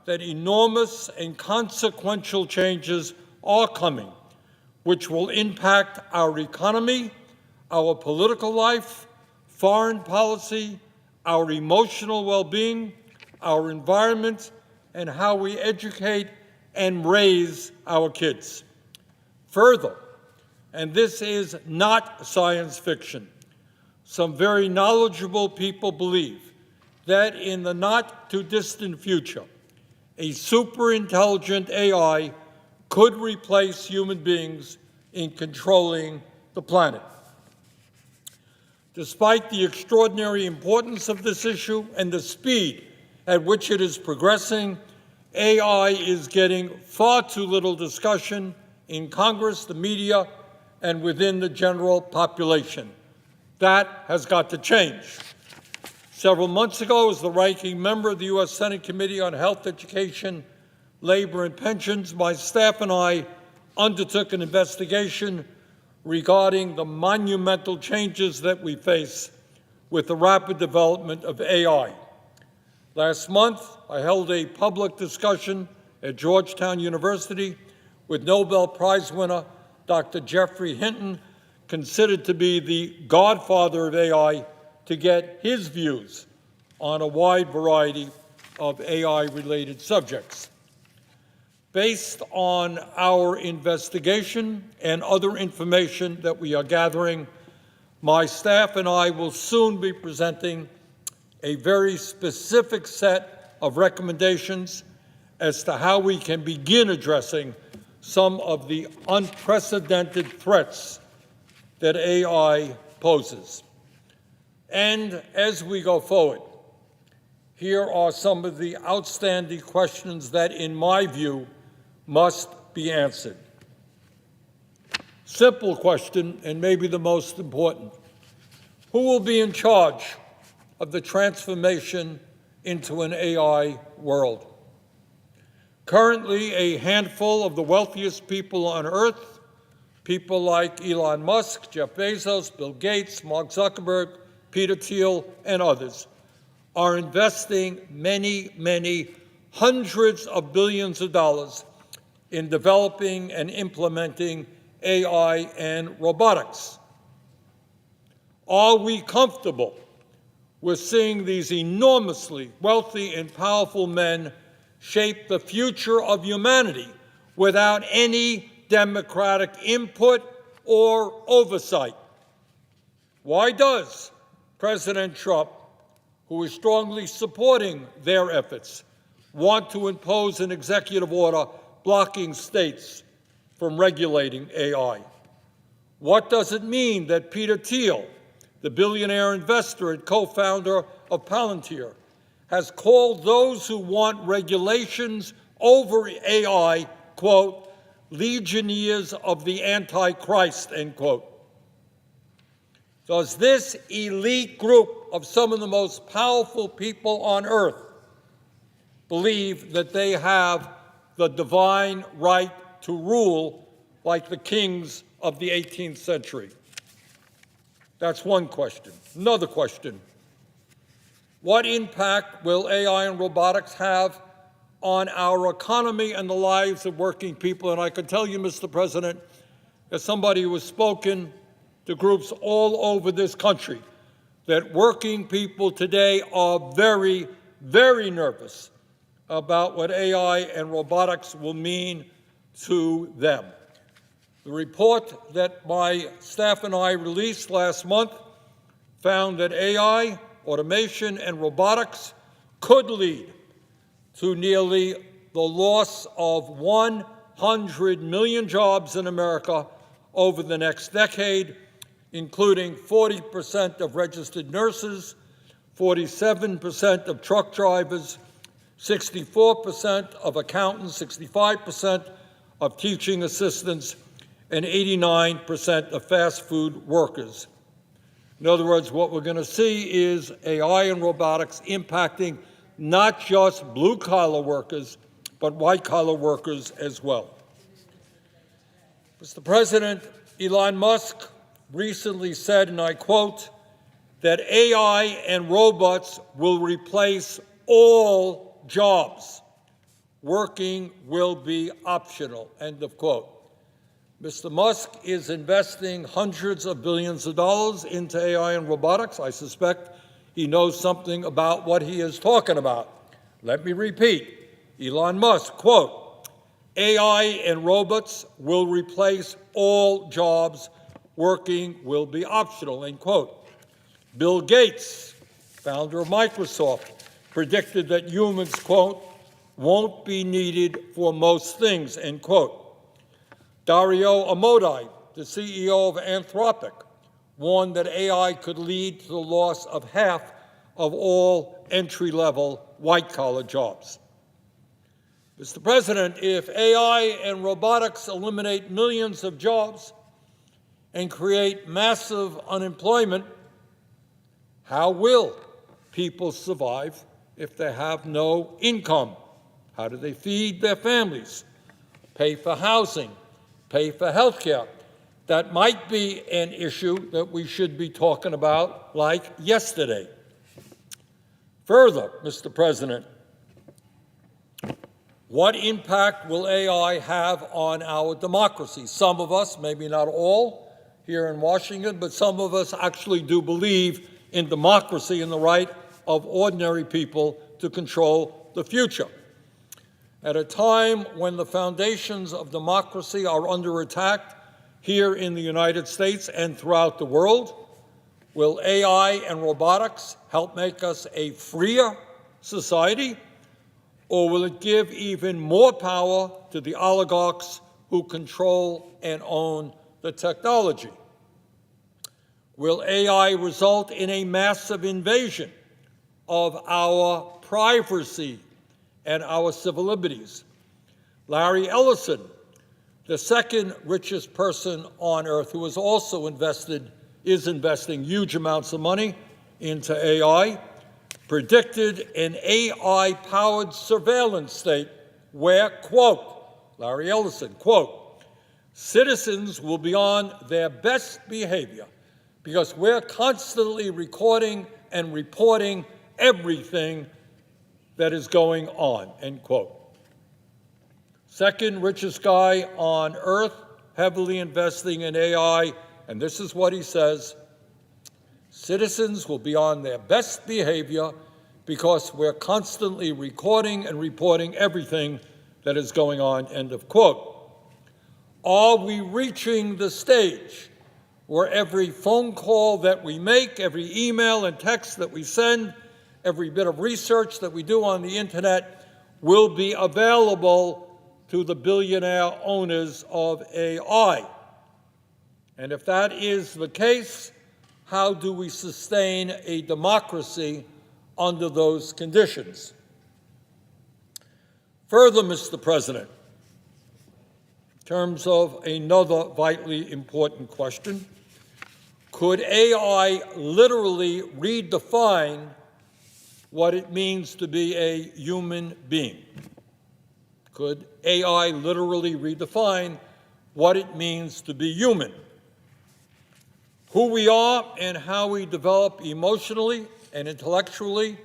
that enormous and consequential changes are coming, which will impact our economy, our political life, foreign policy, our emotional well-being, our environment, and how we educate and raise our kids. Further, and this is not science fiction, some very knowledgeable people believe that in the not-too-distant future, a super-intelligent AI could replace human beings in controlling the planet. Despite the extraordinary importance of this issue and the speed at which it is progressing, AI is getting far too little discussion in Congress, the media, and within the general population. That has got to change. Several months ago, as the ranking member of the U.S. Senate Committee on Health, Education, Labor, and Pensions, my staff and I undertook an investigation regarding the monumental changes that we face with the rapid development of AI. Last month, I held a public discussion at Georgetown University with Nobel Prize winner Dr. Geoffrey Hinton, considered to be the godfather of AI, to get his views on a wide variety of AI-related subjects. Based on our investigation and other information that we are gathering, my staff and I will soon be presenting a very specific set of recommendations as to how we can begin addressing some of the unprecedented threats that AI poses. And as we go forward, here are some of the outstanding questions that, in my view, must be answered. Simple question, and maybe the most important. Who will be in charge of the transformation into an AI world? Currently, a handful of the wealthiest people on Earth, people like Elon Musk, Jeff Bezos, Bill Gates, Mark Zuckerberg, Peter Thiel, and others, are investing many hundreds of billions of dollars in developing and implementing AI and robotics. Are we comfortable with seeing these enormously wealthy and powerful men shape the future of humanity without any democratic input or oversight? Why does President Trump, who is strongly supporting their efforts, want to impose an executive order blocking states from regulating AI? What does it mean that Peter Thiel, the billionaire investor and co-founder of Palantir, has called those who want regulations over AI, quote, legionnaires of the Antichrist, end quote? Does this elite group of some of the most powerful people on earth believe that they have the divine right to rule like the kings of the 18th century? That's one question. Another question: what impact will AI and robotics have on our economy and the lives of working people? And I can tell you, Mr. President, as somebody who has spoken to groups all over this country, that working people today are very nervous about what AI and robotics will mean to them. The report that my staff and I released last month found that AI, automation, and robotics could lead to nearly the loss of 100 million jobs in America over the next decade, including 40% of registered nurses, 47% of truck drivers, 64% of accountants, 65% of teaching assistants, and 89% of fast food workers. In other words, what we're going to see is AI and robotics impacting not just blue-collar workers, but white-collar workers as well. Mr. President, Elon Musk recently said, and I quote, that AI and robots will replace all jobs. working will be optional, end of quote. Mr. Musk is investing hundreds of billions of dollars into AI and robotics. I suspect he knows something about what he is talking about. Let me repeat. Elon Musk, quote, AI and robots will replace all jobs. Working will be optional, end quote. Bill Gates, founder of Microsoft, predicted that humans, quote, won't be needed for most things, end quote. Dario Amodei, the CEO of Anthropic, warned that AI could lead to the loss of half of all entry-level white-collar jobs. Mr. President, if AI and robotics eliminate millions of jobs and create massive unemployment, how will people survive if they have no income? How do they feed their families, pay for housing, pay for health care? That might be an issue that we should be talking about like yesterday. Further, Mr. President, what impact will AI have on our democracy? Some of us, maybe not all here in Washington, but some of us actually do believe in democracy and the right of ordinary people to control the future. At a time when the foundations of democracy are under attack here in the United States and throughout the world, will AI and robotics help make us a freer society, or will it give even more power to the oligarchs who control and own the technology? Will AI result in a massive invasion of our privacy and our civil liberties? Larry Ellison, the second richest person on earth who is also is investing huge amounts of money into AI, predicted an AI-powered surveillance state where, quote, Larry Ellison, quote, citizens will be on their best behavior because we're constantly recording and reporting everything that is going on, end quote. Second richest guy on earth, heavily investing in AI, and this is what he says: citizens will be on their best behavior because we're constantly recording and reporting everything that is going on, end of quote. Are we reaching the stage where every phone call that we make, every email and text that we send, every bit of research that we do on the internet will be available to the billionaire owners of AI? And if that is the case, how do we sustain a democracy under those conditions? Further, Mr. President, in terms of another vitally important question, could AI literally redefine what it means to be a human being? Could AI literally redefine what it means to be human? Who we are and how we develop emotionally and intellectually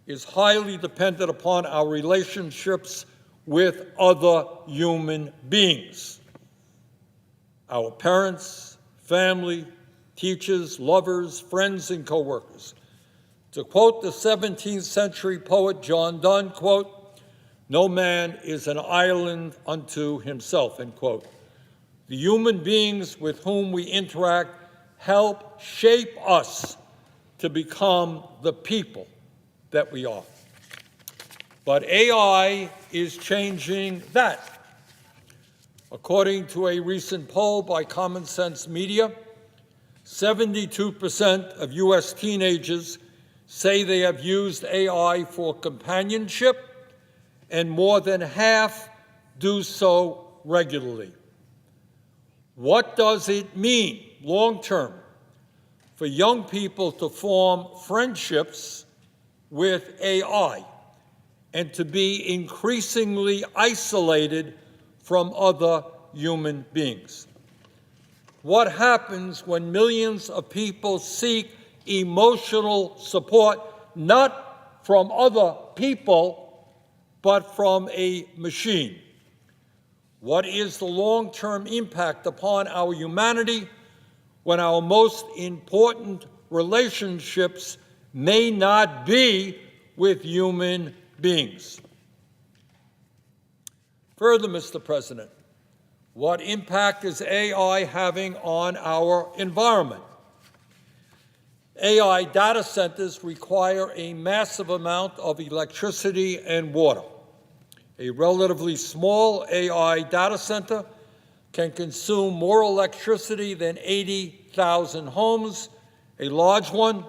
is highly dependent upon our relationships with other human beings. Our parents, family, teachers, lovers, friends, and co-workers. To quote the 17th century poet John Donne, quote, no man is an island unto himself, end quote. The human beings with whom we interact help shape us to become the people that we are. But AI is changing that. According to a recent poll by Common Sense Media, 72% of U.S. teenagers say they have used AI for companionship, and more than half do so regularly. What does it mean long-term for young people to form friendships with AI and to be increasingly isolated from other human beings? What happens when millions of people seek emotional support not from other people, but from a machine? What is the long-term impact upon our humanity when our most important relationships may not be with human beings? Further, Mr. President, what impact is AI having on our environment? AI data centers require a massive amount of electricity and water. A relatively small AI data center can consume more electricity than 80,000 homes. A large one,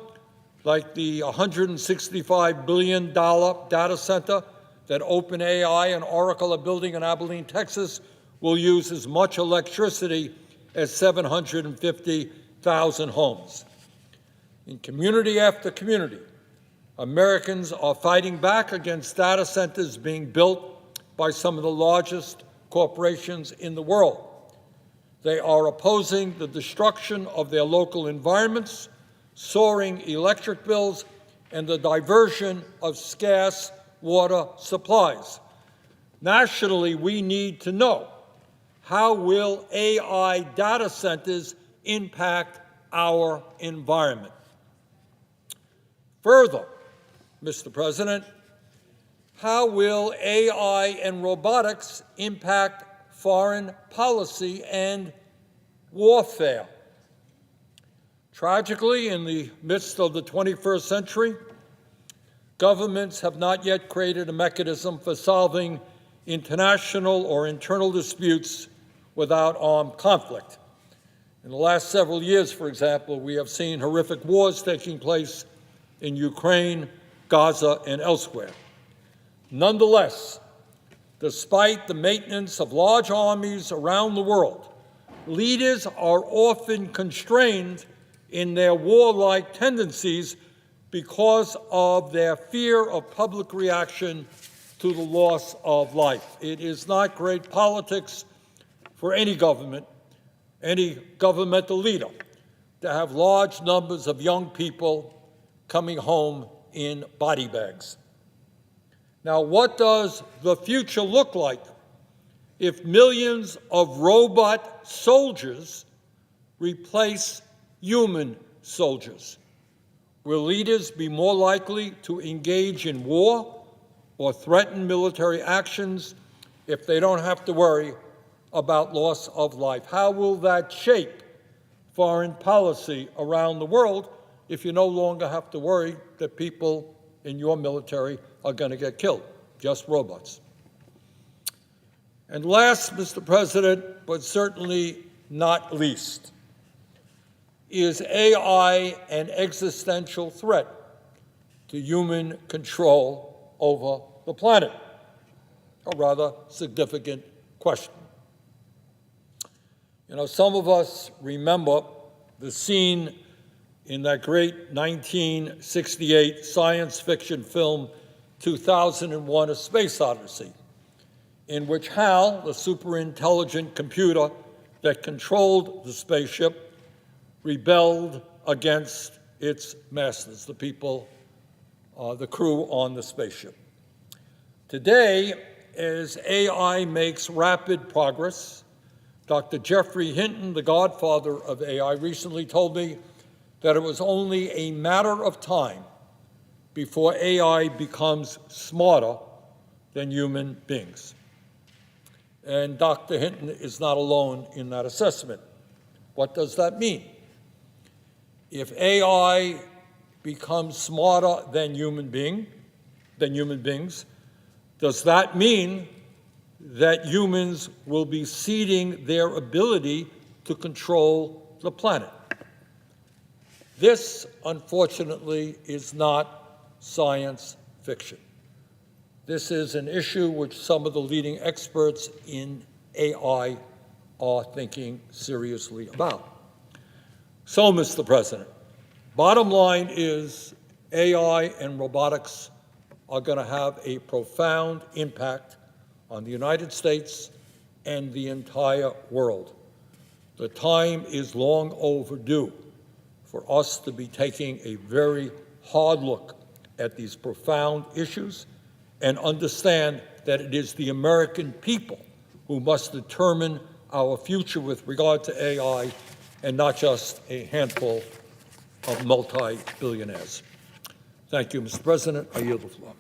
like the $165 billion data center that OpenAI and Oracle are building in Abilene, Texas, will use as much electricity as 750,000 homes. In community after community, Americans are fighting back against data centers being built by some of the largest corporations in the world. They are opposing the destruction of their local environments, soaring electric bills, and the diversion of scarce water supplies. Nationally, we need to know, how will AI data centers impact our environment? Further, Mr. President, how will AI and robotics impact foreign policy and warfare? Tragically, in the midst of the 21st century, governments have not yet created a mechanism for solving international or internal disputes without armed conflict. In the last several years, for example, we have seen horrific wars taking place in Ukraine, Gaza, and elsewhere. Nonetheless, despite the maintenance of large armies around the world, leaders are often constrained in their warlike tendencies because of their fear of public reaction to the loss of life. It is not great politics for any government, any governmental leader, to have large numbers of young people coming home in body bags. Now, what does the future look like if millions of robot soldiers replace human soldiers? Will leaders be more likely to engage in war or threaten military actions if they don't have to worry about loss of life? How will that shape foreign policy around the world if you no longer have to worry that people in your military are going to get killed, just robots? And last, Mr. President, but certainly not least, is AI an existential threat to human control over the planet? A rather significant question. You know, some of us remember the scene in that great 1968 science fiction film, 2001: A Space Odyssey, in which HAL, the superintelligent computer that controlled the spaceship, rebelled against its masters, the people, the crew on the spaceship. Today, as AI makes rapid progress, Dr. Jeffrey Hinton, the godfather of AI, recently told me that it was only a matter of time before AI becomes smarter than human beings. And Dr. Hinton is not alone in that assessment. What does that mean? If AI becomes smarter than human beings, does that mean that humans will be ceding their ability to control the planet? This, unfortunately, is not science fiction. This is an issue which some of the leading experts in AI are thinking seriously about. So, Mr. President, bottom line is AI and robotics are going to have a profound impact on the United States and the entire world. The time is long overdue for us to be taking a very hard look at these profound issues and understand that it is the American people who must determine our future with regard to AI, and not just a handful of multi-billionaires. Thank you, Mr. President. I yield the floor.